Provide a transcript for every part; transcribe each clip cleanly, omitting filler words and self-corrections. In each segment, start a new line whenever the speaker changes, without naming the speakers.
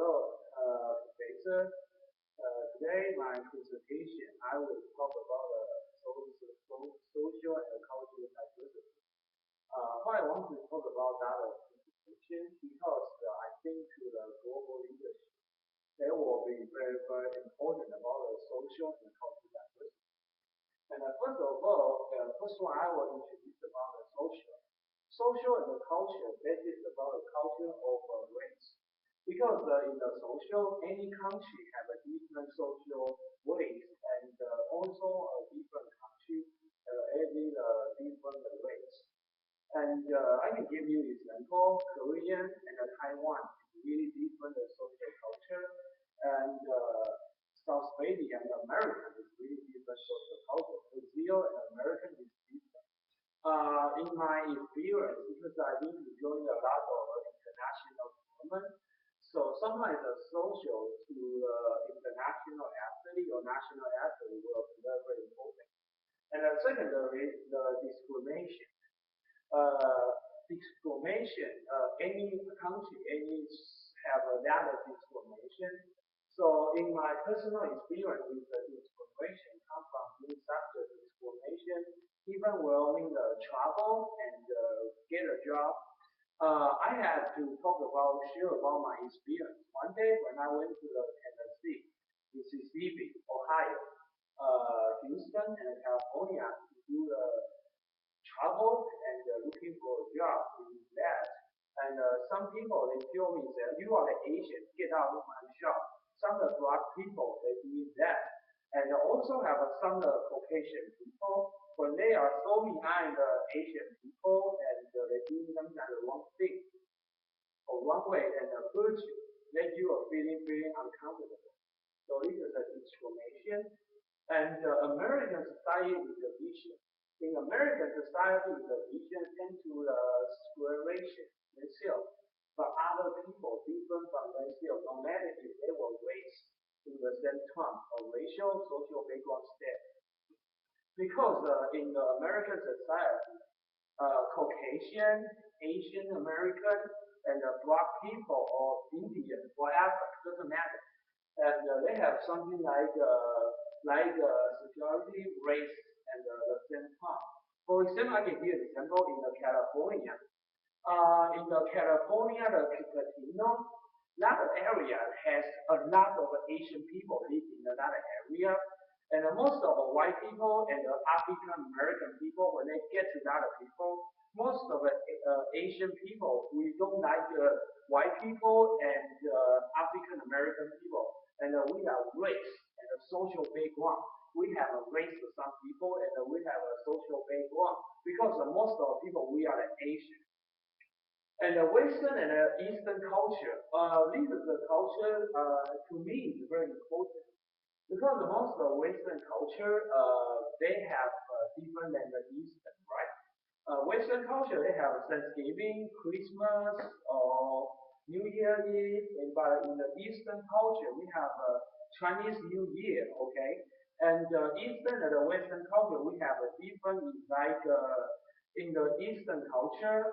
Professor. Today, my presentation, I will talk about social and cultural diversity. Why I want to talk about that presentation because I think to the global leadership, they will be very, very important about the social and cultural diversity. And first of all, first one I will introduce about the social. Social and the culture, that is about the culture of race. Because in the social, any country have a different social ways and also a different country having a different race. And I can give you example, Korean and Taiwan is really different social culture, and South Korea and American is really different social culture. Brazil and American is different. In my experience, because I've been enjoying a lot of international tournament, so sometimes the social to international athlete or national athlete will be very, very important. And secondary, the discrimination. Discrimination, any country, any have a lot of discrimination. So in my personal experience with the discrimination come from being subject to discrimination, even will in the travel and get a job. I had to share about my experience. One day when I went to the Tennessee, Mississippi, Ohio, Houston, and California to do the travel and looking for a job in that. And some people they tell me that you are the Asian, get out of my shop. Some of the black people they do that, and also have some Caucasian people when they are so behind the Asian people and they do some kind of wrong thing or wrong way and hurt you, make you are feeling very uncomfortable. So this is a discrimination. And American society is a vision. In American society, the vision tend to discrimination themselves. But other people different from themselves, no matter if they were raised in the same term or racial, social background state. Because in the American society, Caucasian, Asian American, and black people or Indian, whatever, doesn't matter. And they have something like security, race, and the same term. For example, I can give an example in California. In California, the Cupertino, that area has a lot of Asian people live in that area. And most of the white people and the African American people, when they get to that people, most of the Asian people, we don't like white people and African American people. And we have race and a social background. We have a race for some people and we have a social background because most of the people, we are the Asian. And the Western and Eastern culture, this is the culture to me is very important. Because most of the Western culture, they have different than the Eastern, right? Western culture, they have Thanksgiving, Christmas, or New Year Eve, but in the Eastern culture, we have Chinese New Year, okay? And Eastern and the Western culture, we have a different, like in the Eastern culture,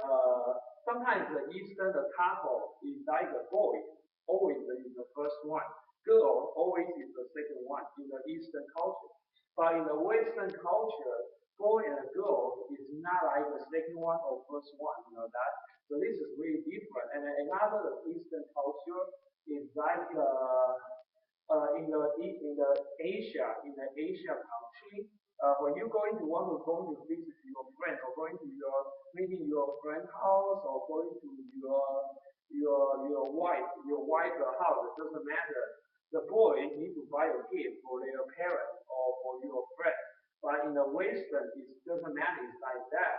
sometimes the Eastern, the couple is like a boy, always is the first one. Girl always is the second one in the Eastern culture. But in the Western culture, boy and girl is not like the second one or first one, you know that. So this is really different. And another Eastern culture is like in the Asia country. When you want to go to visit your friend or going to maybe your friend's house or going to your wife's house, it doesn't matter. The boy need to buy a gift for their parents or for your friend. But in the Western, it doesn't matter. It's like that.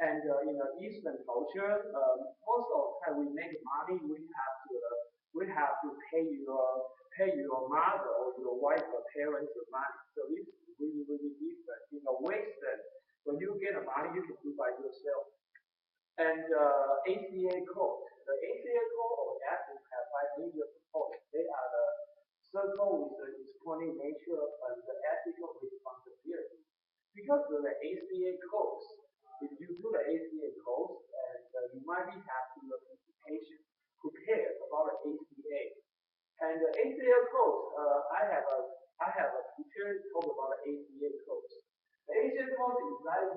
And in the Eastern culture, most of the time we make money, we have to pay your mother or your wife or parents the money. So this is really, really different. In the Western, when you get the money, you can do by yourself. And ACA code. The ACA code or ethics have five major components. They are the circle with the disappointing nature and the ethical responsibility. Because of the ACA codes, if you do the ACA codes, and you might have to the presentation prepared about the ACA. And the ACL code, I have a picture talk about the ACL code. The ACL code is like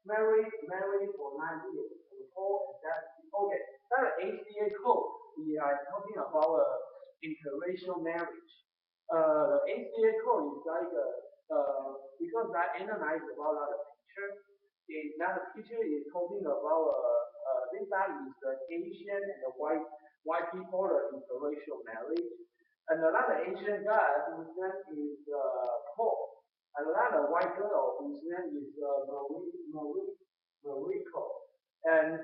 married for 9 years, and Paul and that. Okay, that ACL code we are talking about interracial marriage. The ACL code is like because I analyzed about that picture. That picture is talking about this guy is the Asian and the white people interracial marriage. And another Asian guy whose name is Paul. And another white girl whose name is Mariko. And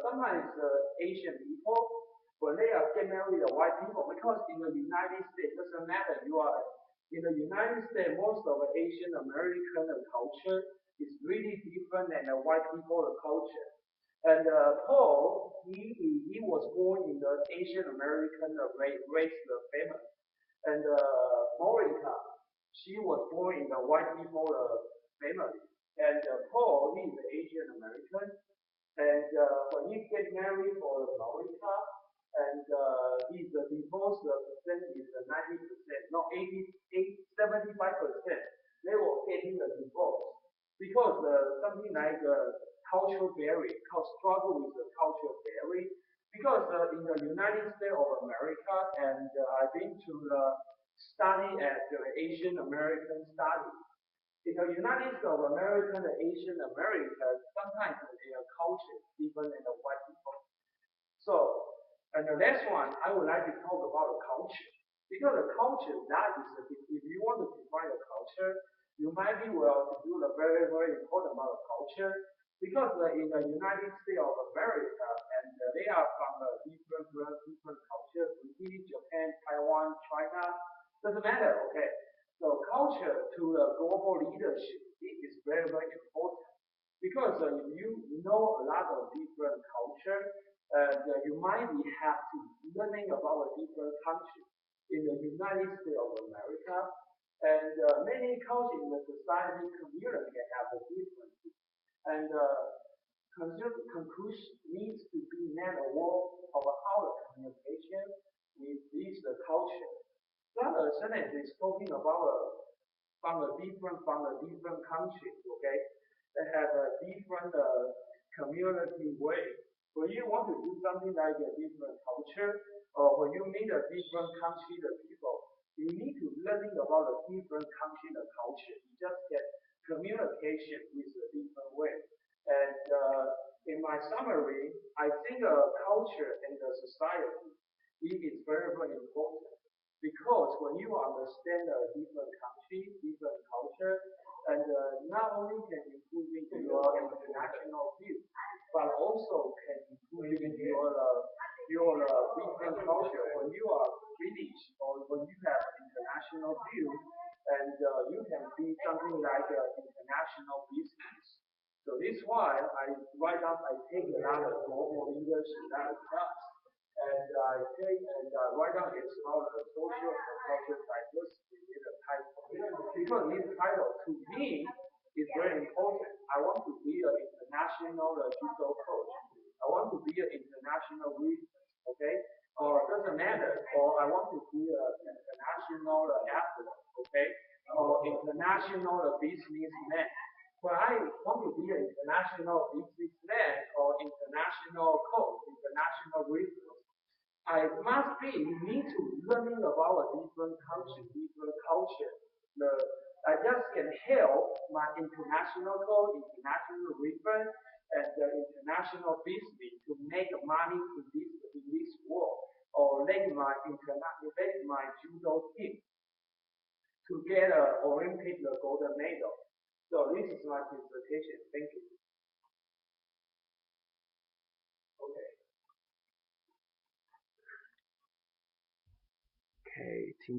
sometimes Asian people, when they are get married to white people, because in the United States, doesn't matter, you are in the United States, most of the Asian American culture is really different than the white people culture. And Paul, he was born in the Asian American race family. And Monica, she was born in the white people family. And Paul, he is Asian American. And when he get married for Monica, and his divorce percent is 90%, no 75%. They were getting a divorce because something like cultural barrier, struggle with the cultural barrier. Because in the United States of America, and I've been to study at the Asian American study. In the United States of America, the Asian America, sometimes their culture is different than the white people. So, and the next one, I would like to talk about the culture. Because the culture, that is, if you want to define the culture, you might be well to do the very, very important about the culture. Because in the United States of America, and they are from different cultures, British, Japan, Taiwan, China, doesn't matter, okay? So culture to the global leadership, it is very, very important. Because if you know a lot of different culture, you might be have to learning about a different country. In the United States of America, and many cultures in the society community have a difference. And conclusion needs to be made aware of how the communication with this culture. That sentence is talking about from a different countries, okay? They have a different community way. When you want to do something like a different culture, or when you meet a different country, the people, you need to learning about a different country, the culture. You just get communication with a different way. And in my summary, I think culture and the society it is very, very important. Because when you understand a different country, different culture, and not only can improve your international view, but also can improve your different culture. When you are British or when you have international view, and you can be something like international business. So this is why I take a lot of global English class. And I take and write down it's about the social and cultural diversity in the title. Because this title to me is very important. I want to be an international judo coach. I want to be an international wrestler, okay? Or it doesn't matter. Or I want to be an international athlete, okay? Or international businessman. But I want to be an international businessman or international coach, international wrestler. I must be need to learning about a different country, different culture. I just can help my international code, international reference, and the international business to make money in this world, or let my judo team to get an Olympic golden medal. So this is my presentation. Thank you. Okay.
，OK，请